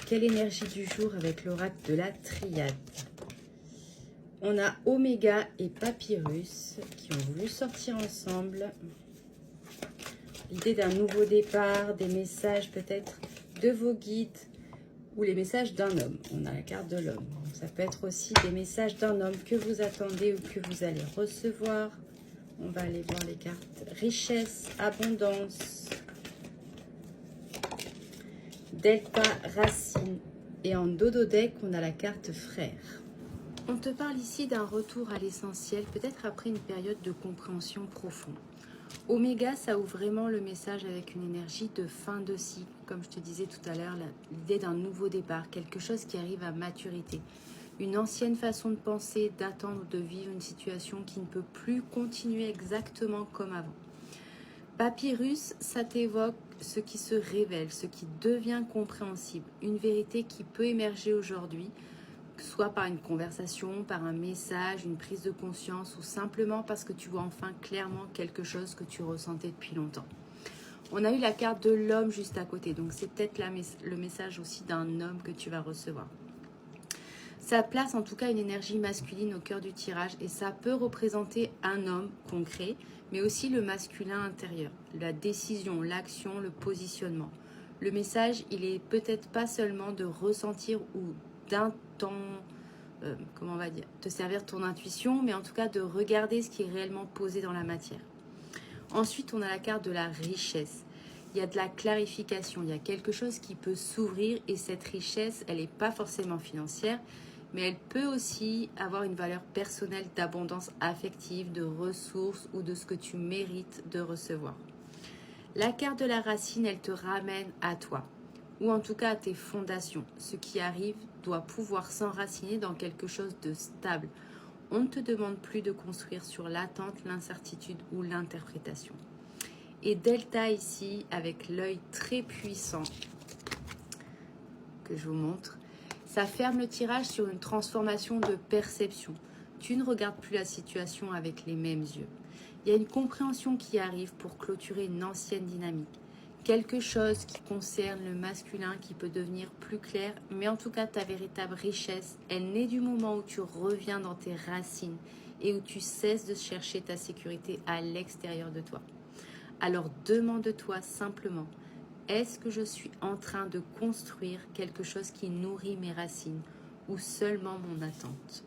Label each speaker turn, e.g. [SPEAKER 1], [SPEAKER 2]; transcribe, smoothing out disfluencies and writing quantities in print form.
[SPEAKER 1] quelle énergie du jour avec l'oracle de la triade? On a Oméga et Papyrus qui ont voulu sortir ensemble. L'idée d'un nouveau départ, des messages peut-être de vos guides ou les messages d'un homme. On a la carte de l'homme. Ça peut être aussi des messages d'un homme que vous attendez ou que vous allez recevoir. On va aller voir les cartes. Richesse, abondance, Delta, racine. Et en dodo deck, on a la carte frère. On te parle ici d'un retour à l'essentiel, peut-être après une période de compréhension profonde. Oméga, ça ouvre vraiment le message avec une énergie de fin de cycle. Comme je te disais tout à l'heure, l'idée d'un nouveau départ, quelque chose qui arrive à maturité. Une ancienne façon de penser, d'attendre, de vivre une situation qui ne peut plus continuer exactement comme avant. Papyrus, ça t'évoque ce qui se révèle, ce qui devient compréhensible. Une vérité qui peut émerger aujourd'hui, soit par une conversation, par un message, une prise de conscience ou simplement parce que tu vois enfin clairement quelque chose que tu ressentais depuis longtemps. On a eu la carte de l'homme juste à côté, donc c'est peut-être le message aussi d'un homme que tu vas recevoir. Ça place en tout cas une énergie masculine au cœur du tirage et ça peut représenter un homme concret, mais aussi le masculin intérieur, la décision, l'action, le positionnement. Le message, il est peut-être pas seulement de ressentir ou d'un temps, comment on va dire, te servir de ton intuition, mais en tout cas de regarder ce qui est réellement posé dans la matière. Ensuite, on a la carte de la richesse. Il y a de la clarification, il y a quelque chose qui peut s'ouvrir et cette richesse, elle n'est pas forcément financière, mais elle peut aussi avoir une valeur personnelle d'abondance affective, de ressources ou de ce que tu mérites de recevoir. La carte de la racine, elle te ramène à toi, ou en tout cas à tes fondations. Ce qui arrive doit pouvoir s'enraciner dans quelque chose de stable. On ne te demande plus de construire sur l'attente, l'incertitude ou l'interprétation. Et Delta ici, avec l'œil très puissant que je vous montre, ça ferme le tirage sur une transformation de perception. Tu ne regardes plus la situation avec les mêmes yeux. Il y a une compréhension qui arrive pour clôturer une ancienne dynamique. Quelque chose qui concerne le masculin qui peut devenir plus clair, mais en tout cas ta véritable richesse, elle naît du moment où tu reviens dans tes racines et où tu cesses de chercher ta sécurité à l'extérieur de toi. Alors demande-toi simplement, est-ce que je suis en train de construire quelque chose qui nourrit mes racines ou seulement mon attente?